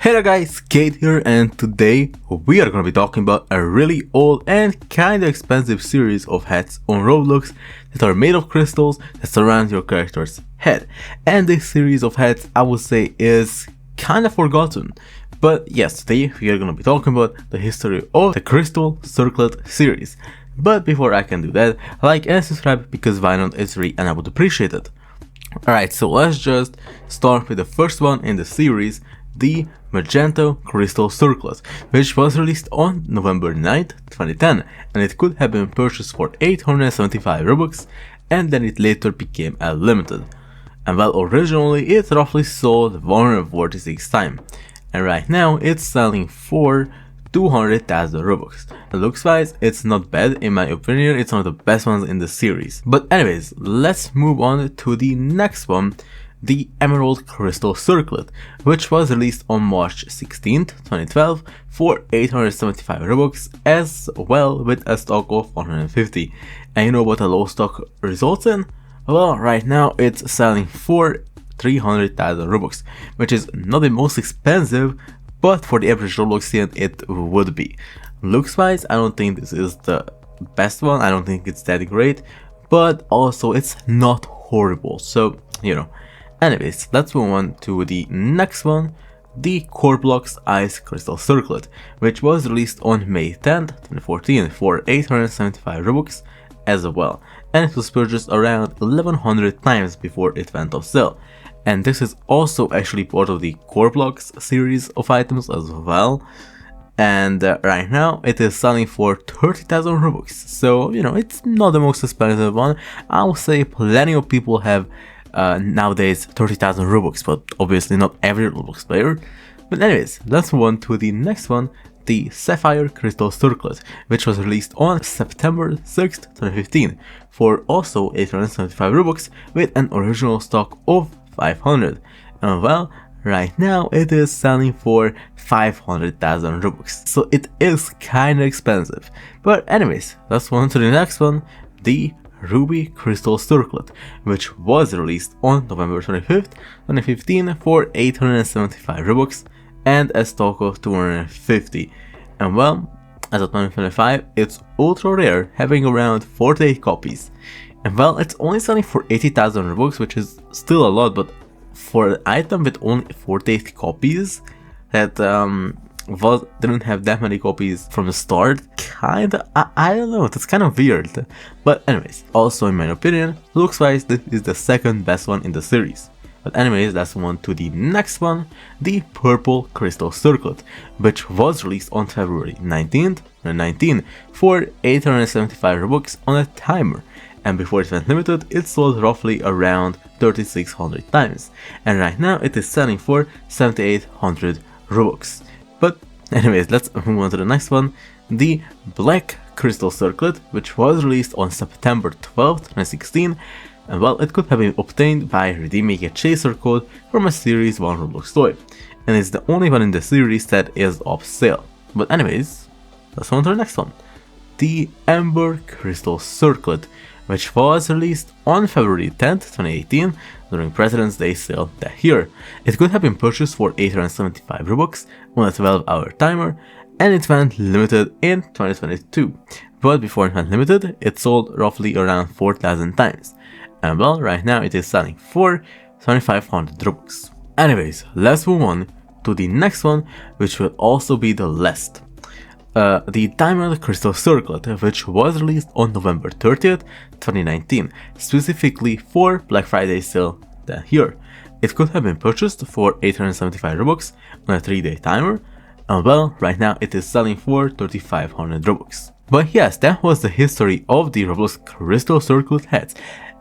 Hey there guys, Kate here, and today we are gonna be talking about a really old and kinda expensive series of hats on Roblox that are made of crystals that surround your character's head. And this series of hats, I would say, is kinda forgotten. But yes, today we are gonna be talking about the history of the Crystal Circlet series. But before I can do that, like and subscribe because why not, it's free and I would appreciate it. Alright, so let's just start with the first one in the series, the Magento Crystal Circlet, which was released on November 9th, 2010, and it could have been purchased for 875 Robux, and then it later became a limited. And well, originally it roughly sold 146 times, and right now it's selling for 200,000 Robux. And looks wise, it's not bad. In my opinion, it's one of the best ones in the series. But anyways, let's move on to the next one, the Emerald Crystal Circlet, which was released on March 16th, 2012 for 875 Robux as well, with a stock of 150. And you know what a low stock results in? Well, right now it's selling for 300,000 Robux, which is not the most expensive, but for the average Robloxian it would be. Looks wise, I don't think this is the best one. I don't think it's that great, but also it's not horrible, so you know. Anyways, let's move on to the next one, the Roblox Ice Crystal Circlet, which was released on May 10th, 2014 for 875 Robux as well, and it was purchased around 1100 times before it went off sale. And this is also actually part of the Roblox series of items as well. And right now it is selling for 30,000 Robux, so you know, it's not the most expensive one. I would say plenty of people have nowadays 30,000 Robux, but obviously not every Roblox player. But anyways, let's move on to the next one, the Sapphire Crystal Circlet, which was released on September 6th, 2015 for also 875 Robux with an original stock of 500. And well, right now it is selling for 500,000 Robux, so it is kinda expensive. But anyways, let's move on to the next one, the Ruby Crystal Circlet, which was released on November 25th, 2015 for 875 Robux and a stock of 250. And well, as of 2025, it's ultra rare, having around 48 copies. And well, it's only selling for 80,000 Robux, which is still a lot, but for an item with only 48 copies that didn't have that many copies from the start, kinda, I don't know, that's kind of weird. But anyways, also in my opinion, looks wise, this is the second best one in the series. But anyways, let's move on to the next one, the Purple Crystal Circlet, which was released on February 19th, 2019 for 875 Robux on a timer. And before it went limited, it sold roughly around 3600 times. And right now it is selling for 7800 Robux. But anyways, let's move on to the next one, the Black Crystal Circlet, which was released on September 12th, 2016, and well, it could have been obtained by redeeming a chaser code from a Series 1 Roblox toy, and it's the only one in the series that is off sale. But anyways, let's move on to the next one, the Ember Crystal Circlet, which was released on February 10th, 2018 during President's Day sale that year. It could have been purchased for 875 Robux on a 12-hour timer, and it went limited in 2022. But before it went limited, it sold roughly around 4,000 times. And well, right now it is selling for 2,500 Robux. Anyways, let's move on to the next one, which will also be the last. The Diamond Crystal Circlet, which was released on November 30th, 2019, specifically for Black Friday sale that year. It could have been purchased for 875 Robux on a 3-day timer, and well, right now it is selling for 3,500 Robux. But yes, that was the history of the Roblox Crystal Circlet hats,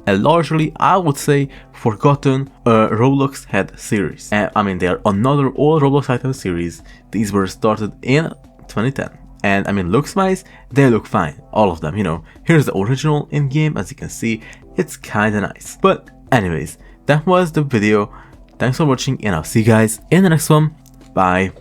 a largely, I would say, forgotten Roblox hat series. I mean, they are another old Roblox item series. These were started in 2010. And I mean, looks wise, they look fine, all of them, you know. Here's the original in game, as you can see, it's kinda nice. But anyways, that was the video. Thanks for watching, and I'll see you guys in the next one. Bye.